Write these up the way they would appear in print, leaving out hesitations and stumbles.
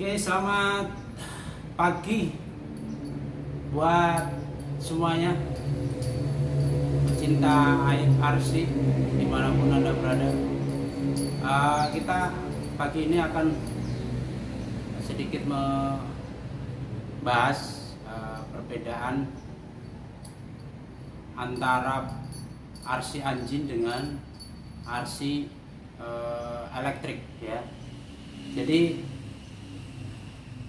Oke, selamat pagi buat semuanya pecinta RC dimanapun Anda berada. Kita pagi ini akan sedikit membahas perbedaan antara RC engine dengan RC elektrik ya. Jadi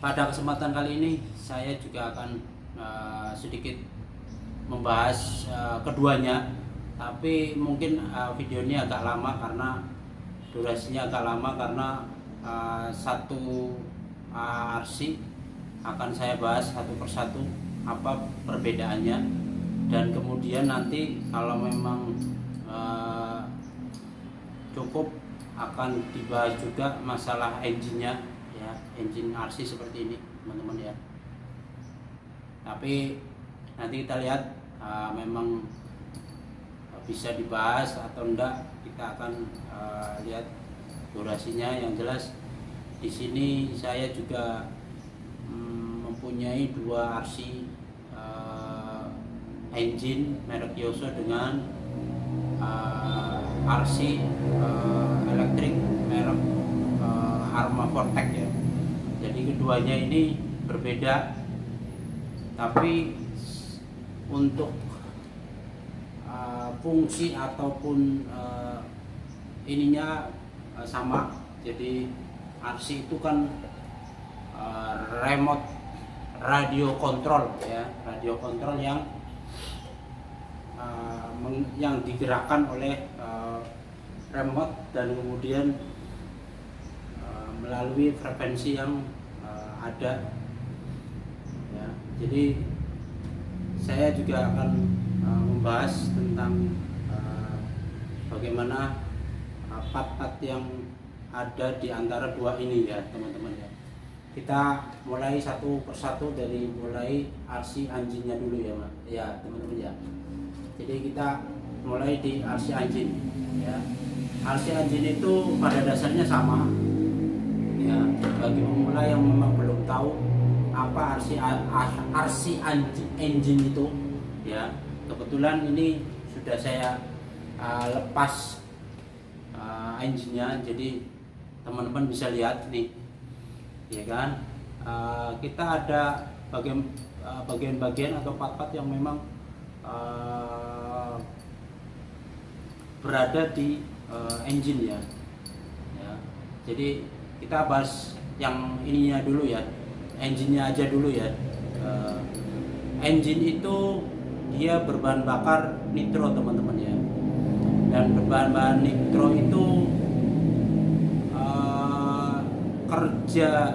pada kesempatan kali ini saya juga akan sedikit membahas keduanya, tapi mungkin video ini agak lama karena durasinya agak lama karena satu RC akan saya bahas satu persatu apa perbedaannya, dan kemudian nanti kalau memang cukup akan dibahas juga masalah engine-nya ya, engine RC seperti ini teman-teman ya. Tapi nanti kita lihat memang bisa dibahas atau enggak, kita akan lihat durasinya. Yang jelas di sini saya juga mempunyai dua RC engine merek Yoso dengan RC elektrik merek Arma Vortec ya. Jadi keduanya ini berbeda, tapi untuk fungsi ataupun ininya sama. Jadi RC itu kan remote radio control ya, radio control yang digerakkan oleh remote dan kemudian melalui frekuensi yang ada ya. Jadi saya juga akan membahas tentang bagaimana part-part yang ada di antara dua ini ya teman-teman ya. Kita mulai satu persatu dari mulai RC engine-nya dulu ya ya teman-teman ya. Jadi kita mulai di RC engine ya. RC engine itu pada dasarnya sama ya, bagi pemula yang memang belum tahu apa RC engine itu ya. Kebetulan ini sudah saya lepas engine-nya, jadi teman-teman bisa lihat nih ya kan. Kita ada bagian-bagian atau part-part yang memang berada di engine ya. Jadi kita bahas yang ininya dulu ya, engine-nya aja dulu ya. Engine itu dia berbahan bakar nitro teman-teman ya, dan berbahan nitro itu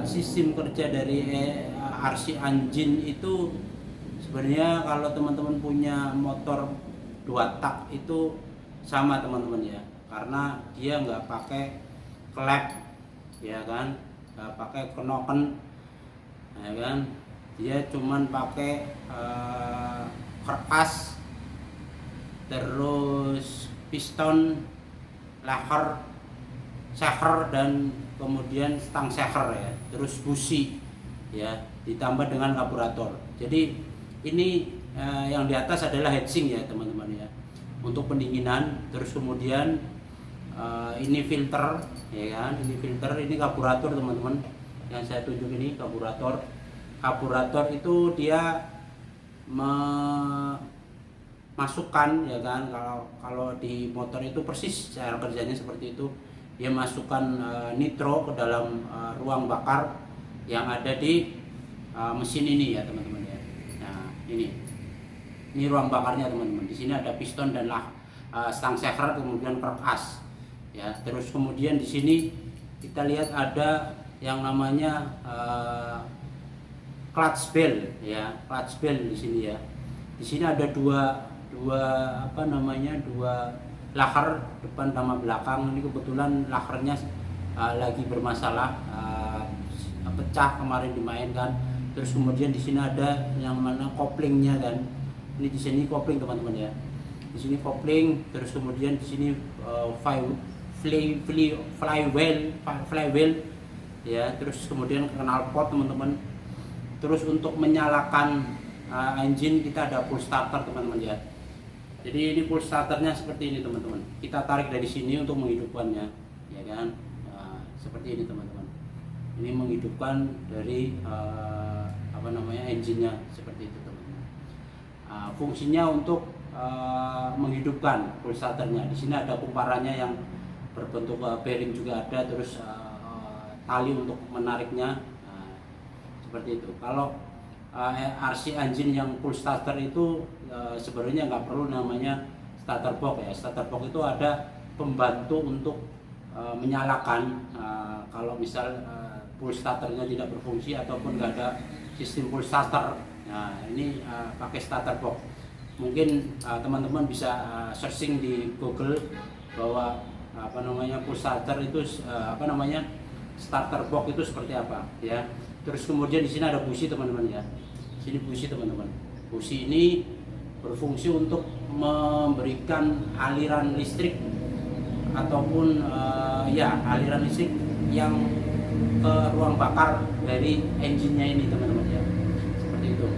sistem kerja dari RC engine itu sebenarnya kalau teman-teman punya motor 2 tak itu sama teman-teman ya, karena dia nggak pakai klep ya kan, nggak pakai knoken ya kan, dia cuman pakai kertas, terus piston, lever, shaker, dan kemudian stang shaker ya, terus busi ya, ditambah dengan karburator. Jadi ini yang di atas adalah heatsink ya teman-teman ya, untuk pendinginan. Terus kemudian ini filter ya kan, ini filter, ini karburator teman-teman yang saya tunjuk ini karburator. Karburator itu dia memasukkan ya kan, kalau di motor itu persis cara kerjanya seperti itu. Dia masukkan nitro ke dalam ruang bakar yang ada di mesin ini ya teman-teman ya. Nah ini ruang bakarnya teman-teman. Di sini ada piston dan stang shaker, kemudian kertas ya. Terus kemudian di sini kita lihat ada yang namanya clutch bell ya, clutch bell di sini ya. Di sini ada dua laker depan sama belakang. Ini kebetulan lakernya lagi bermasalah, pecah kemarin dimainkan. Terus kemudian di sini ada yang mana koplingnya kan. Ini di sini kopling teman-teman ya. Di sini kopling, terus kemudian di sini flywheel ya, terus kemudian knalpot teman-teman. Terus untuk menyalakan engine kita ada pull starter teman-teman ya. Jadi ini pull starternya seperti ini teman-teman. Kita tarik dari sini untuk menghidupkannya, ya kan? Seperti ini teman-teman. Ini menghidupkan dari engine-nya seperti itu teman-teman. Fungsinya untuk menghidupkan pull starternya. Di sini ada kumparannya yang berbentuk bearing juga ada, terus tali untuk menariknya. Seperti itu. Kalau RC engine yang full starter itu sebenarnya nggak perlu namanya starter box ya. Starter box itu ada pembantu untuk menyalakan kalau misal full starternya tidak berfungsi ataupun nggak ada sistem full starter. Nah ini pakai starter box. Mungkin teman-teman bisa searching di Google bahwa full starter itu starter box itu seperti apa ya. Terus kemudian di sini ada busi teman-teman ya. Sini busi teman-teman. Busi ini berfungsi untuk memberikan aliran listrik ataupun aliran listrik yang ke ruang bakar dari engine-nya ini teman-teman ya. Seperti itu.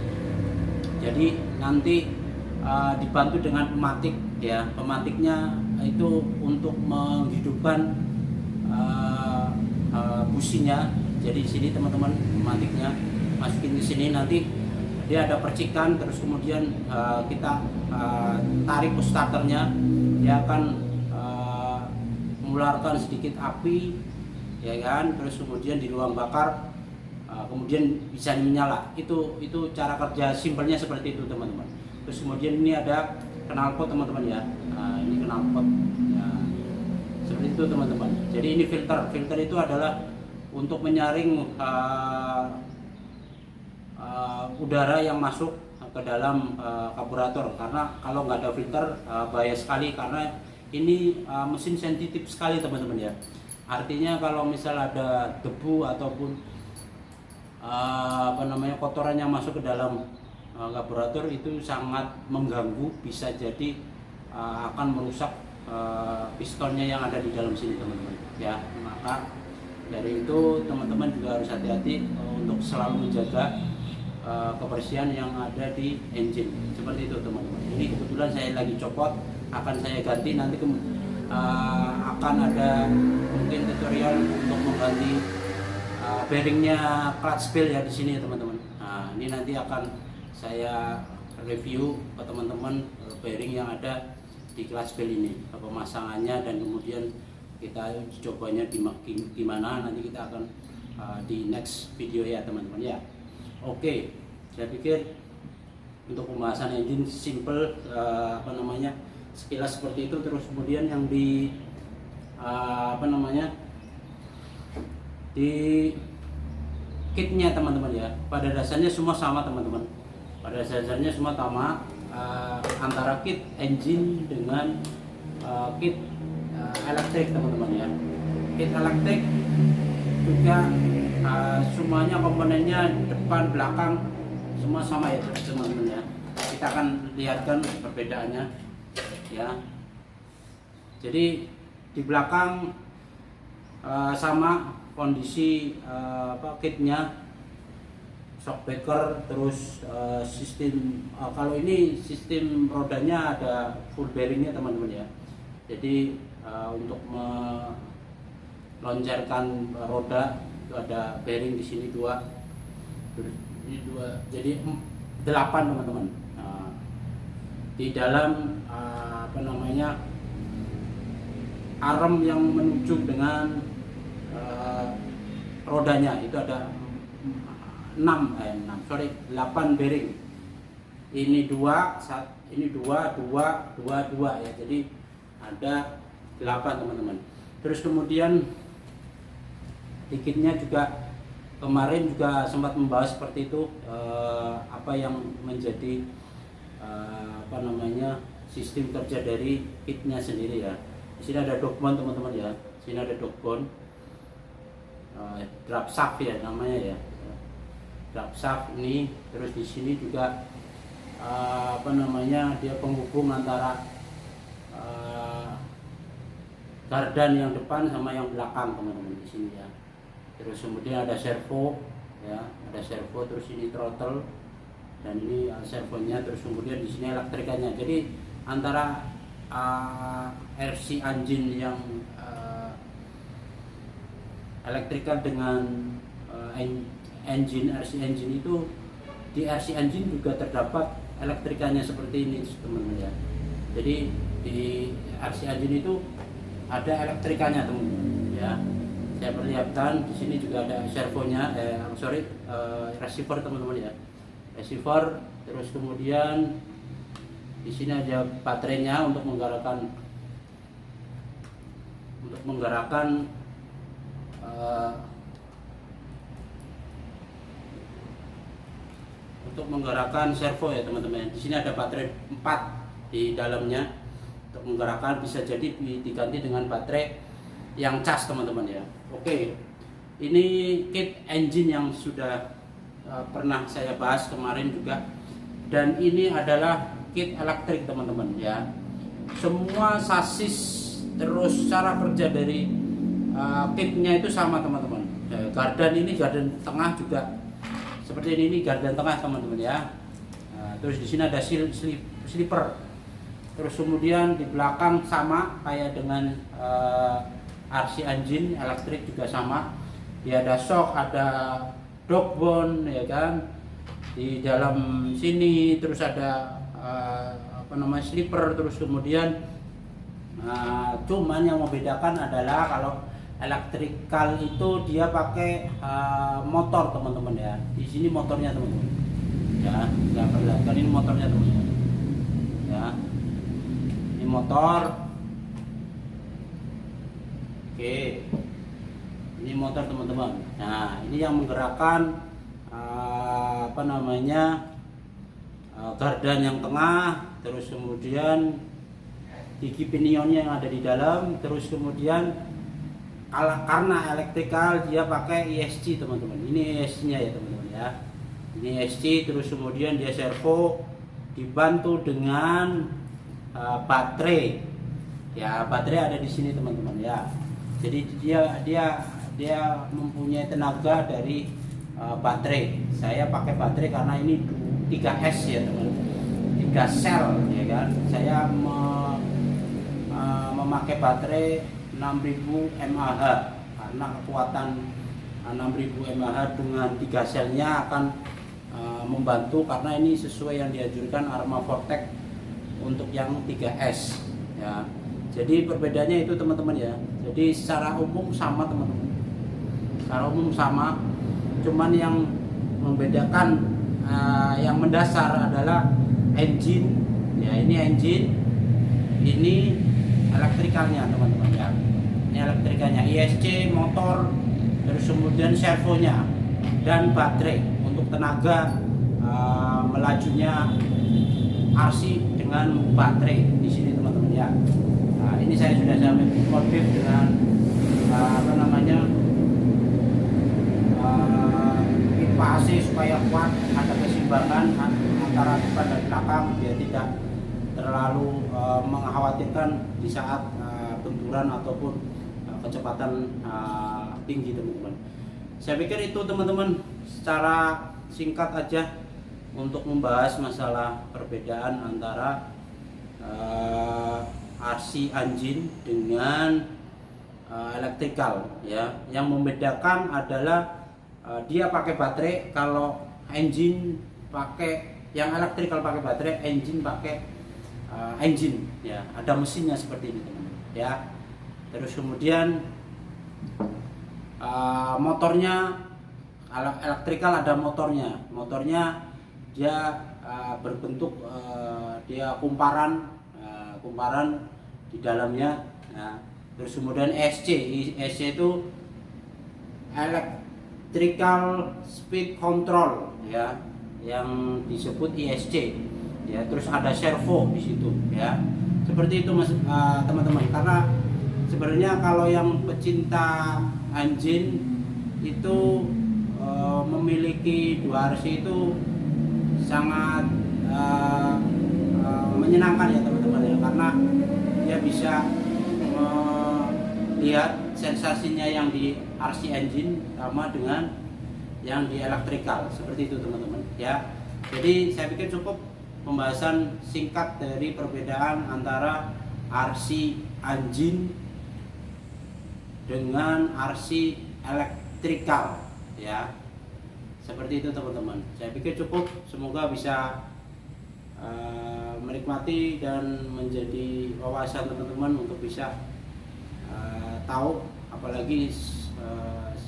Jadi nanti dibantu dengan pematik ya. Pematiknya itu untuk menghidupkan businya. Jadi di sini teman-teman pematiknya masukin ke sini, nanti dia ada percikan, terus kemudian kita tarik push starternya, dia akan mengeluarkan sedikit api, ya kan, terus kemudian di ruang bakar kemudian bisa menyala. Itu cara kerja simpelnya seperti itu teman-teman. Terus kemudian ini ada knalpot teman-teman ya. Ini knalpot ya, seperti itu teman-teman. Jadi ini filter itu adalah untuk menyaring udara yang masuk ke dalam karburator, karena kalau nggak ada filter bahaya sekali, karena ini mesin sensitif sekali teman-teman ya. Artinya kalau misal ada debu ataupun kotoran yang masuk ke dalam karburator itu sangat mengganggu, bisa jadi akan merusak pistonnya yang ada di dalam sini teman-teman ya. Maka dari itu teman-teman juga harus hati-hati untuk selalu menjaga kebersihan yang ada di engine. Seperti itu teman-teman. Ini kebetulan saya lagi copot, akan saya ganti nanti akan ada mungkin tutorial untuk mengganti bearingnya clutch bell ya di sini teman-teman. Nah ini nanti akan saya review ke teman-teman bearing yang ada di clutch bell ini, pemasangannya, dan kemudian kita cobanya gimana, nanti kita akan di next video ya teman-teman ya. Oke, saya pikir untuk pembahasan engine simple sekilas seperti itu. Terus kemudian yang di di kitnya teman-teman ya, pada dasarnya semua sama teman-teman. Pada dasarnya semua sama antara kit engine dengan kit elektrik teman-teman ya. Kit elektrik juga semuanya komponennya depan belakang semua sama ya teman-teman ya. Kita akan lihatkan perbedaannya ya. Jadi di belakang sama kondisi kitnya, shock breaker, terus sistem kalau ini sistem rodanya ada full bearingnya teman-teman ya. Jadi untuk melonjarkan roda itu ada bearing di sini 2, ini 2, jadi 8 teman-teman. Di dalam arm yang menuju dengan rodanya itu ada 8 bearing. Ini 2, ini 2 ya. Jadi ada 8 teman-teman. Terus kemudian dikitnya juga kemarin juga sempat membahas seperti itu, apa yang menjadi sistem kerja dari kitnya sendiri ya. Di sini ada dogbone teman-teman ya. Sini ada dogbone, drop shaft ya namanya ya. Drop shaft ini. Terus di sini juga dia penghubung antara gardan yang depan sama yang belakang teman-teman di sini ya. terus kemudian ada servo ya, ada servo, terus ini throttle dan ini servonya, terus kemudian di sini elektrikanya. Jadi antara RC engine yang elektrikal dengan engine RC engine itu, di RC engine juga terdapat elektrikanya seperti ini teman-teman ya. Jadi di RC engine itu ada elektrikanya teman-teman ya. Saya perlihatkan di sini juga ada servonya, receiver teman-teman ya, receiver. Terus kemudian di sini ada baterainya untuk menggerakkan servo ya teman-teman. Di sini ada baterai 4 di dalamnya untuk menggerakkan, bisa jadi diganti dengan baterai yang cas teman-teman ya. Oke, ini kit engine yang sudah pernah saya bahas kemarin juga, dan ini adalah kit elektrik teman-teman ya. Semua sasis terus cara kerja dari kitnya itu sama teman-teman. Gardan ini, gardan tengah juga seperti ini gardan tengah teman-teman ya. Terus di sini ada slipper. Terus kemudian di belakang sama kayak dengan RC engine elektrik juga sama. Dia ada shock, ada dogbone ya kan. Di dalam sini terus ada slipper. Terus kemudian cuman yang membedakan adalah kalau elektrikal itu dia pakai motor teman-teman ya. Di sini motornya teman-teman ya, nggak perlihatkan ini motornya teman-teman ya. Ini motor. Oke, ini motor teman-teman. Nah, ini yang menggerakkan gardan yang tengah, terus kemudian gigi pinionnya yang ada di dalam, terus kemudian karena elektrikal dia pakai ESC teman-teman. Ini ESC-nya ya teman-teman ya. Ini ESC, terus kemudian dia servo dibantu dengan baterai. Ya, baterai ada di sini teman-teman ya. Jadi dia mempunyai tenaga dari baterai. Saya pakai baterai karena ini 3S ya teman-teman. 3 sel ya kan. Saya memakai baterai 6000 mAh karena kekuatan 6000 mAh dengan 3 selnya akan membantu, karena ini sesuai yang dianjurkan Arma Vortec untuk yang 3S ya. Jadi perbedaannya itu teman-teman ya. Jadi secara umum sama teman-teman. Secara umum sama, cuman yang membedakan yang mendasar adalah engine ya. Ini engine, ini elektrikalnya teman-teman ya. Ini elektrikalnya, ESC, motor, terus kemudian servonya dan baterai untuk tenaga melajunya RC dengan baterai di sini teman-teman ya. Nah, ini saya sudah modif dengan pipa AC supaya kuat, ada keseimbangan antara depan dan belakang biar tidak terlalu mengkhawatirkan di saat benturan ataupun kecepatan tinggi teman-teman. Saya pikir itu teman-teman secara singkat aja untuk membahas masalah perbedaan antara RC engine dengan elektrikal ya. Yang membedakan adalah dia pakai baterai, kalau engine pakai, yang elektrikal pakai baterai, engine pakai engine ya. Ada mesinnya seperti ini teman-teman ya. Terus kemudian motornya, kalau elektrikal ada motornya dia berbentuk dia kumparan di dalamnya. Nah, terus kemudian ESC itu electrical speed control ya, yang disebut ESC ya. Terus ada servo di situ ya. Seperti itu mas, teman-teman. Karena sebenarnya kalau yang pecinta engine itu memiliki 2 RC itu sangat menyenangkan ya teman-teman ya, karena dia bisa melihat sensasinya yang di RC engine sama dengan yang di elektrikal, seperti itu teman-teman ya. Jadi saya pikir cukup pembahasan singkat dari perbedaan antara RC engine dengan RC elektrikal ya. Seperti itu teman-teman. Saya pikir cukup, semoga bisa menikmati dan menjadi wawasan teman-teman untuk bisa tahu, apalagi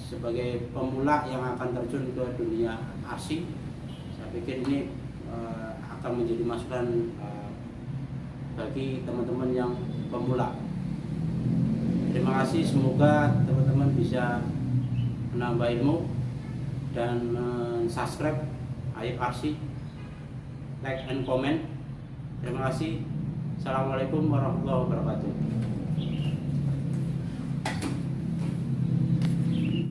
sebagai pemula yang akan terjun ke dunia RC. Saya pikir ini akan menjadi masukan bagi teman-teman yang pemula. Terima kasih, semoga teman-teman bisa menambah ilmu dan subscribe Ayub RC, like and comment. Terima kasih. Assalamualaikum warahmatullahi wabarakatuh.